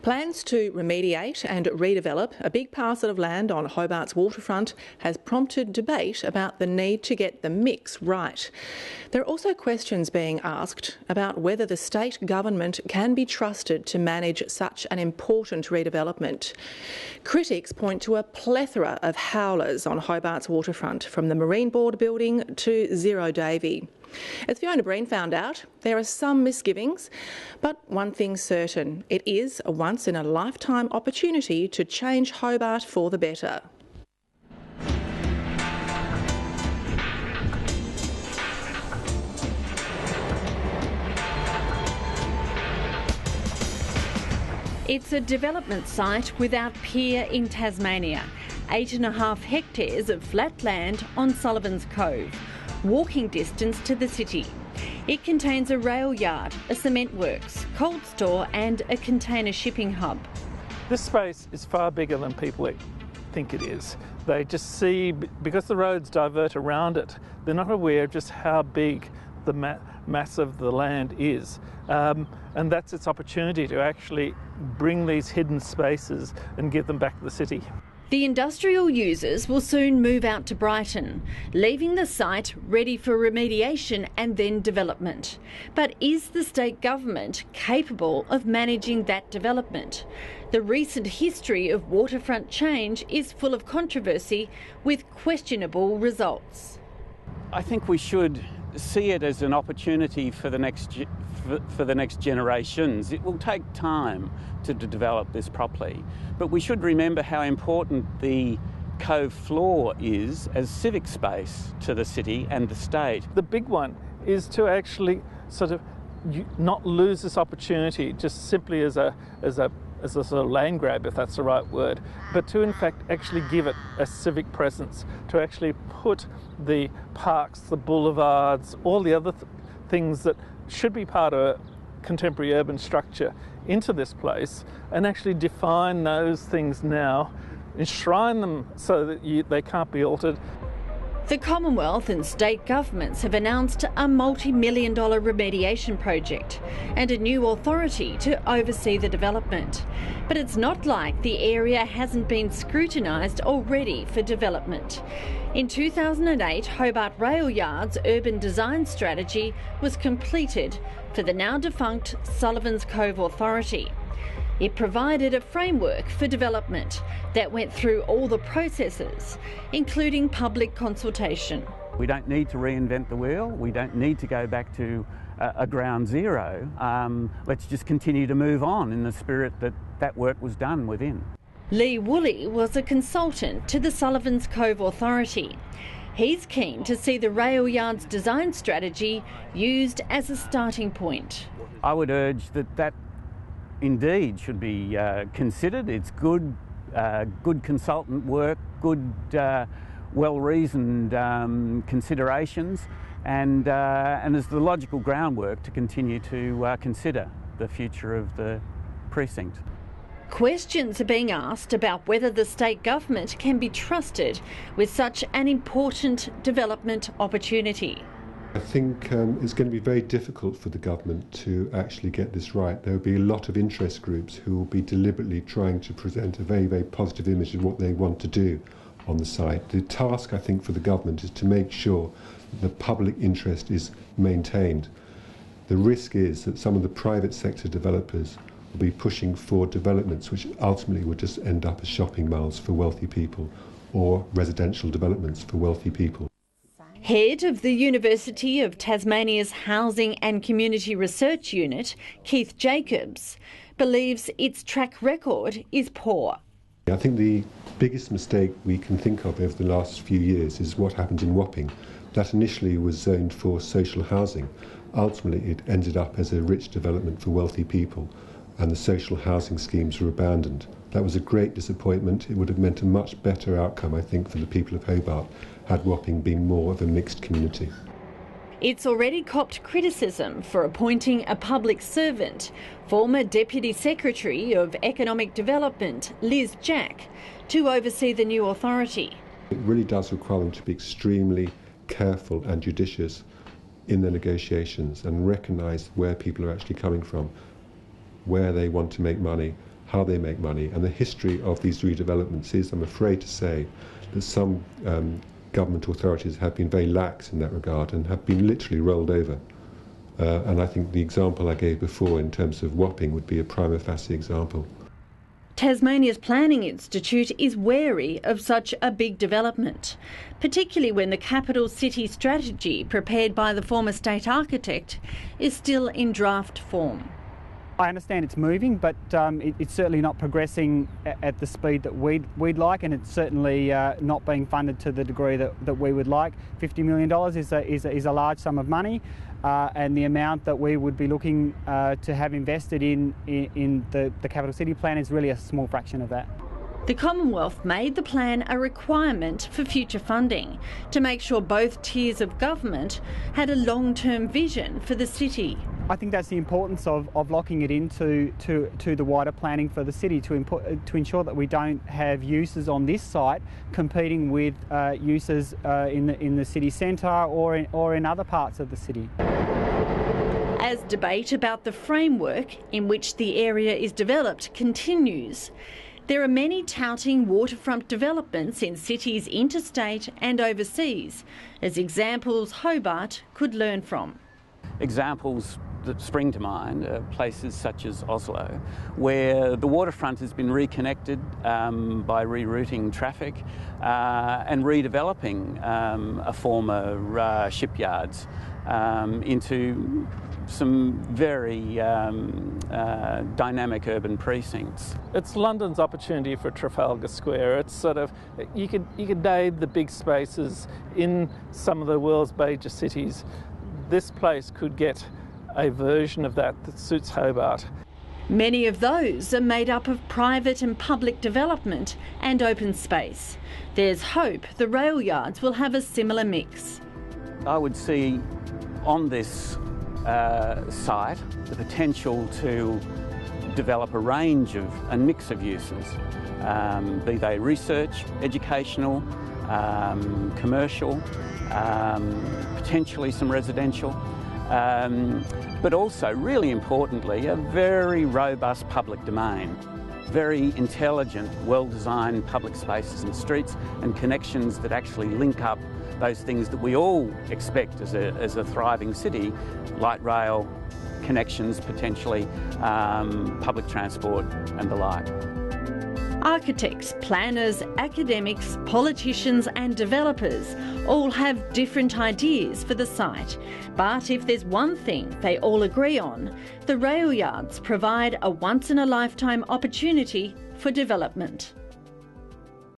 Plans to remediate and redevelop a big parcel of land on Hobart's waterfront has prompted debate about the need to get the mix right. There are also questions being asked about whether the state government can be trusted to manage such an important redevelopment. Critics point to a plethora of howlers on Hobart's waterfront, from the Marine Board building to Zero Davy. As Fiona Breen found out, there are some misgivings, but one thing's certain: it is a once-in-a-lifetime opportunity to change Hobart for the better. It's a development site without peer in Tasmania. 8.5 hectares of flat land on Sullivan's Cove, walking distance to the city. It contains a rail yard, a cement works, cold store and a container shipping hub. This space is far bigger than people think it is. They just see, because the roads divert around it, they're not aware of just how big the mass of the land is. And that's its opportunity to actually bring these hidden spaces and give them back to the city. The industrial users will soon move out to Brighton, leaving the site ready for remediation and then development. But is the state government capable of managing that development? The recent history of waterfront change is full of controversy with questionable results. I think we should see it as an opportunity for the next generations. It will take time to develop this properly, but we should remember how important the Cove floor is as civic space to the city and the state. The big one is to actually sort of not lose this opportunity just simply as a sort of land grab, if that's the right word, but to in fact actually give it a civic presence, to actually put the parks, the boulevards, all the other things that should be part of a contemporary urban structure into this place, and actually define those things now, enshrine them so that they can't be altered. The Commonwealth and state governments have announced a multi-million-dollar remediation project and a new authority to oversee the development. But it's not like the area hasn't been scrutinised already for development. In 2008, Hobart Rail Yard's urban design strategy was completed for the now defunct Sullivan's Cove Authority. It provided a framework for development that went through all the processes, including public consultation. We don't need to reinvent the wheel. We don't need to go back to a ground zero. Let's just continue to move on in the spirit that that work was done within. Lee Woolley was a consultant to the Sullivan's Cove Authority. He's keen to see the rail yard's design strategy used as a starting point. I would urge that indeed should be considered. It's good consultant work, good, well-reasoned considerations, and is the logical groundwork to continue to consider the future of the precinct. Questions are being asked about whether the state government can be trusted with such an important development opportunity. I think it's going to be very difficult for the government to actually get this right. There will be a lot of interest groups who will be deliberately trying to present a very, very positive image of what they want to do on the site. The task, I think, for the government is to make sure the public interest is maintained. The risk is that some of the private sector developers will be pushing for developments which ultimately will just end up as shopping malls for wealthy people or residential developments for wealthy people. Head of the University of Tasmania's Housing and Community Research Unit, Keith Jacobs, believes its track record is poor. I think the biggest mistake we can think of over the last few years is what happened in Wapping. That initially was zoned for social housing. Ultimately, it ended up as a rich development for wealthy people, and the social housing schemes were abandoned. That was a great disappointment. It would have meant a much better outcome, I think, for the people of Hobart, had Wapping been more of a mixed community. It's already copped criticism for appointing a public servant, former Deputy Secretary of Economic Development, Liz Jack, to oversee the new authority. It really does require them to be extremely careful and judicious in their negotiations and recognise where people are actually coming from, where they want to make money, how they make money. And the history of these redevelopments is, I'm afraid to say, that some government authorities have been very lax in that regard and have been literally rolled over. And I think the example I gave before in terms of Wapping would be a prima facie example. Tasmania's Planning Institute is wary of such a big development, particularly when the capital city strategy prepared by the former state architect is still in draft form. I understand it's moving, but it's certainly not progressing at the speed that we'd like, and it's certainly not being funded to the degree that we would like. $50 million is a large sum of money, and the amount that we would be looking to have invested in the capital city plan is really a small fraction of that. The Commonwealth made the plan a requirement for future funding to make sure both tiers of government had a long-term vision for the city. I think that's the importance of locking it into the wider planning for the city to ensure that we don't have uses on this site competing with uses in the city centre or in other parts of the city. As debate about the framework in which the area is developed continues, there are many touting waterfront developments in cities interstate and overseas as examples Hobart could learn from. Examples that spring to mind are places such as Oslo, where the waterfront has been reconnected by rerouting traffic and redeveloping a former shipyards into some very dynamic urban precincts. It's London's opportunity for Trafalgar Square. It's sort of, you could name the big spaces in some of the world's major cities. This place could get a version of that suits Hobart. Many of those are made up of private and public development and open space. There's hope the rail yards will have a similar mix. I would see on this site the potential to develop a mix of uses, be they research, educational, commercial, potentially some residential, but also, really importantly, a very robust public domain. Very intelligent, well-designed public spaces and streets and connections that actually link up those things that we all expect as a thriving city: light rail, connections potentially, public transport and the like. Architects, planners, academics, politicians and developers all have different ideas for the site. But if there's one thing they all agree on, the rail yards provide a once-in-a-lifetime opportunity for development.